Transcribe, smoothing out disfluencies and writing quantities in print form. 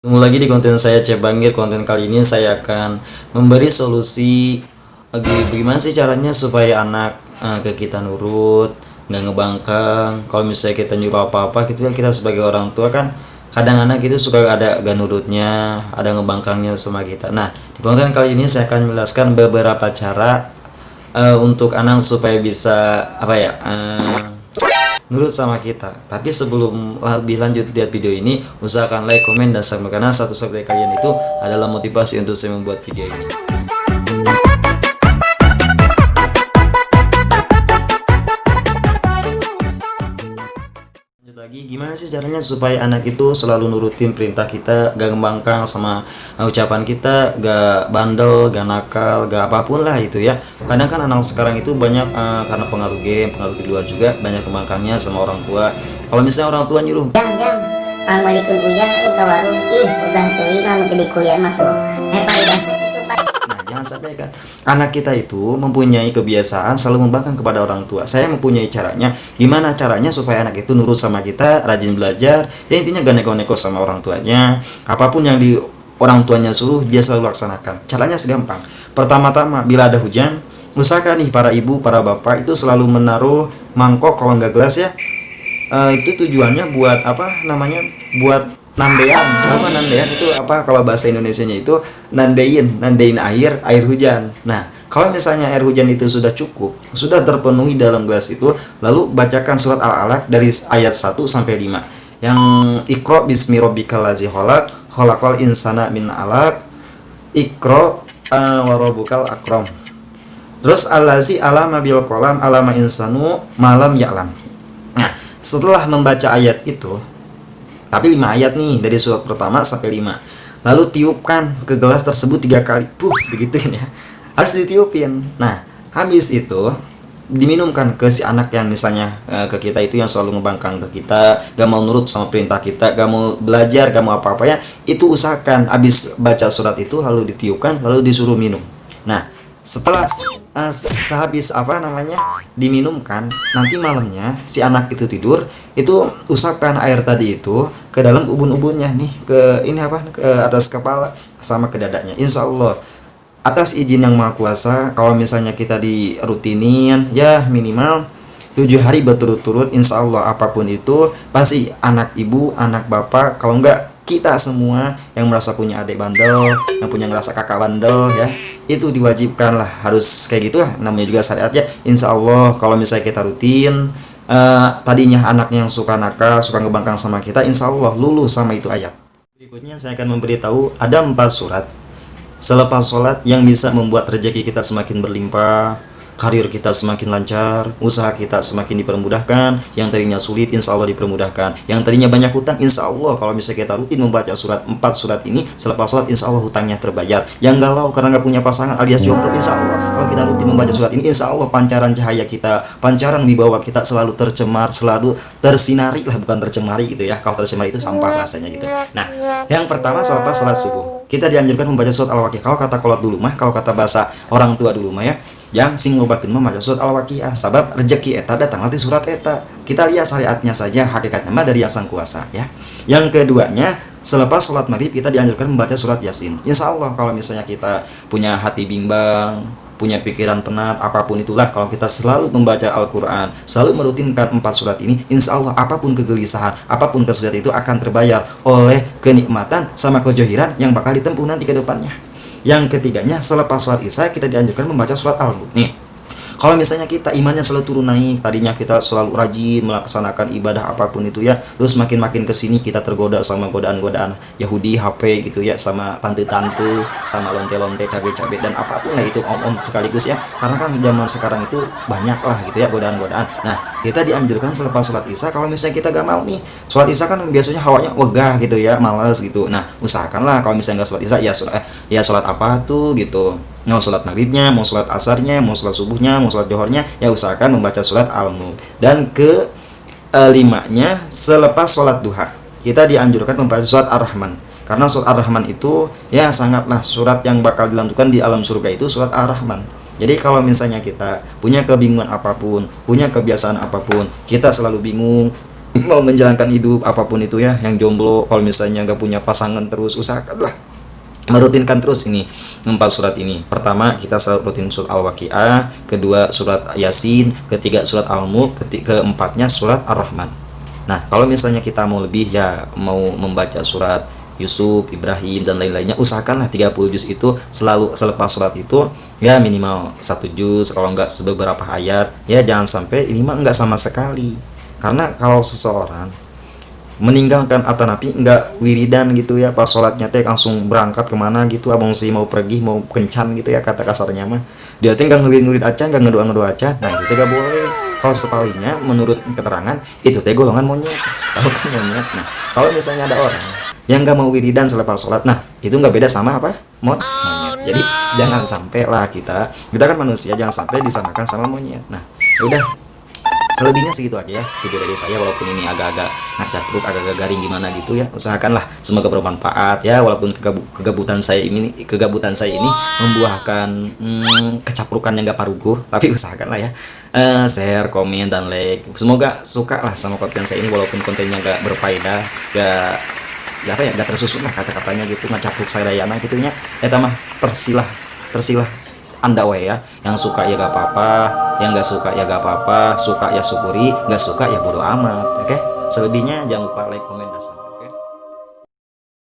Ketemu lagi di konten saya Cebangir. Konten kali ini saya akan memberi solusi bagaimana sih caranya supaya anak ke kita nurut, nggak ngebangkang. Kalau misalnya kita nyuruh apa-apa gitu ya, kita sebagai orang tua kan kadang anak itu suka ada gak nurutnya, ada ngebangkangnya sama kita. Nah, di konten kali ini saya akan menjelaskan beberapa cara untuk anak supaya bisa nurut sama kita. Tapi sebelum lebih lanjut lihat video ini, usahakan like, komen, dan subscribe karena satu subscribe kalian itu adalah motivasi untuk saya membuat video ini. Lanjut lagi, gimana sih caranya supaya anak itu selalu nurutin perintah kita, gak ngembangkang sama ucapan kita, gak bandel, gak nakal, gak apapun lah itu ya. Kadang kan anak sekarang itu banyak karena pengaruh game, pengaruh di luar juga, banyak kembangkangnya sama orang tua. Kalau misalnya orang tua nyuruh jam balik kuliah ke warung udah teuing lamun di kuliah mah tuh udah segitu Pak. Nah, jangan sampai kan anak kita itu mempunyai kebiasaan selalu membangkang kepada orang tua. Saya mempunyai caranya. Gimana caranya supaya anak itu nurut sama kita, rajin belajar, ya intinya gak neko-neko sama orang tuanya. Apapun yang di orang tuanya suruh, dia selalu laksanakan. Caranya segampang. Pertama-tama, bila ada hujan, usahakan nih para ibu, para bapak itu selalu menaruh mangkok, kalau nggak gelas ya. Itu tujuannya buat apa namanya? Buat nandean. Apa nandean itu apa kalau bahasa Indonesianya itu nandein air hujan. Nah, kalau misalnya air hujan itu sudah cukup, sudah terpenuhi dalam gelas itu, lalu bacakan surat Al-Alaq dari ayat 1 sampai 5. Yang Iqra bismi rabbikal ladzi khalaq, khalaqal insana min 'alaq, Iqra wa rabbukal akram. Terus allazi alama bil qalam alama insanu malam ya'lam. Nah, setelah membaca ayat itu, tapi 5 ayat nih dari surat pertama sampai 5, lalu tiupkan ke gelas tersebut 3 kali, begituin ya, harus ditiupin. Nah, habis itu diminumkan ke si anak yang misalnya ke kita itu yang selalu ngebangkang ke kita, gak mau nurut sama perintah kita, gak mau belajar, gak mau apa-apa ya, itu usahakan habis baca surat itu lalu ditiupkan, lalu disuruh minum. Nah, setelah sehabis diminumkan, nanti malamnya si anak itu tidur, itu usapkan air tadi itu ke dalam ubun-ubunnya nih, ke atas kepala sama ke dadanya. Insya Allah atas izin yang maha kuasa, kalau misalnya kita dirutinin ya minimal 7 hari berturut-turut, insya Allah apapun itu pasti anak ibu, anak bapak, kalau enggak kita semua yang merasa punya adik bandel, yang punya ngerasa kakak bandel ya, itu diwajibkan lah, harus kayak gitu lah, namanya juga syariatnya. Insya Allah kalau misalnya kita rutin, tadinya anaknya yang suka nakal, suka ngebangkang sama kita, insya Allah lulus sama itu ayat. Berikutnya saya akan memberitahu ada 4 surat selepas sholat yang bisa membuat rezeki kita semakin berlimpah, karir kita semakin lancar, usaha kita semakin dipermudahkan, yang tadinya sulit insya Allah dipermudahkan, yang tadinya banyak hutang insya Allah kalau misalnya kita rutin membaca 4 surat ini selepas sholat, insya Allah hutangnya terbayar. Yang galau karena nggak punya pasangan alias jomblo, insya Allah kalau kita rutin membaca surat ini, insya Allah pancaran cahaya kita, pancaran wibawa kita selalu tercemar, selalu tersinari lah, bukan tercemari gitu ya. Kalau tercemari itu sampah rasanya gitu. Nah, yang pertama selepas sholat subuh kita dianjurkan membaca surat Al-Waqiah. Kalau kata kolot dulu mah, kalau kata bahasa orang tua dulu mah ya, yang sing lobakeun mah maca surat Al-Waqiah, sabab rezeki eta datang nanti surat eta. Kita lihat syariatnya saja, hakikatnya mah dari yang sang kuasa ya. Yang keduanya, selepas sholat maghrib kita dianjurkan membaca surat Yasin. Insya Allah kalau misalnya kita punya hati bimbang, punya pikiran penat, apapun itulah, kalau kita selalu membaca Al-Quran, selalu merutinkan 4 surat ini, insya Allah apapun kegelisahan, apapun kesulitan itu akan terbayar oleh kenikmatan sama kejohiran yang bakal ditempuh nanti ke depannya. Yang ketiganya, selepas sholat isya kita dianjurkan membaca surat Al-Mulk. Nih, kalau misalnya kita imannya selalu turun naik, tadinya kita selalu rajin melaksanakan ibadah apapun itu ya, terus makin kesini kita tergoda sama godaan-godaan Yahudi, HP gitu ya, sama tante-tante, sama lonte-lonte, cabe-cabe, dan apapun lah itu, om-om sekaligus ya, karena kan zaman sekarang itu banyak lah gitu ya godaan-godaan. Nah, kita dianjurkan selepas sholat isya, kalau misalnya kita gak mau nih, sholat isya kan biasanya hawanya wegah gitu ya, malas gitu. Nah, usahakanlah kalau misalnya gak sholat isya, ya sholat apa tuh gitu, mau sholat maghribnya, mau sholat asarnya, mau sholat subuhnya, mau sholat johornya, ya usahakan membaca surat Al-Mulk. Dan kelimanya, selepas sholat duha kita dianjurkan membaca surat Ar-Rahman, karena surat Ar-Rahman itu ya sangatlah surat yang bakal dilantunkan di alam surga, itu surat Ar-Rahman. Jadi kalau misalnya kita punya kebingungan apapun, punya kebiasaan apapun, kita selalu bingung, mau menjalankan hidup apapun itu ya, yang jomblo, kalau misalnya nggak punya pasangan, terus usahakanlah merutinkan terus ini 4 surat ini. Pertama, kita selalu rutin surat Al-Waqiah, kedua surat Yasin, ketiga surat Al-Mulk, keempatnya surat Ar-Rahman. Nah, kalau misalnya kita mau lebih ya, mau membaca surat Yusuf, Ibrahim dan lain-lainnya, usahakanlah 30 juz itu selalu selepas surat itu ya, minimal 1 juz, kalau enggak beberapa ayat ya, jangan sampai ini mah enggak sama sekali. Karena kalau seseorang meninggalkan atau napi enggak wiridan gitu ya, pas sholatnya teh langsung berangkat kemana gitu, abang sih mau pergi, mau kencan gitu ya, kata kasarnya mah, dia teh nggak ngurid acan, nggak ngedoa acan. Nah itu teh gak boleh. Kalau sepalinnya menurut keterangan itu teh golongan monyet, tahu kan monyet. Nah kalau misalnya ada orang yang nggak mau wiridan selepas sholat, nah itu nggak beda sama apa, monyet. Jadi jangan sampai lah kita kan manusia, jangan sampai disamakan sama monyet. Nah udah, selebihnya segitu aja ya video dari saya, walaupun ini agak-agak ngacapruk, agak-agak garing gimana gitu ya, usahakanlah semoga bermanfaat ya, walaupun kegabutan saya ini membuahkan kecaprukan yang gak paruguh, tapi usahakanlah ya share, komen, dan like. Semoga suka lah sama konten saya ini, walaupun kontennya gak berfaedah, gak tersusun lah kata-katanya gitu, ngacapruk saya dayana gitu nya, mah tersilah Anda wae ya, yang suka ya gak apa-apa, yang gak suka ya gak apa-apa, suka ya syukuri, gak suka ya bodo amat, oke? Selebihnya jangan lupa like, komen, dan subscribe.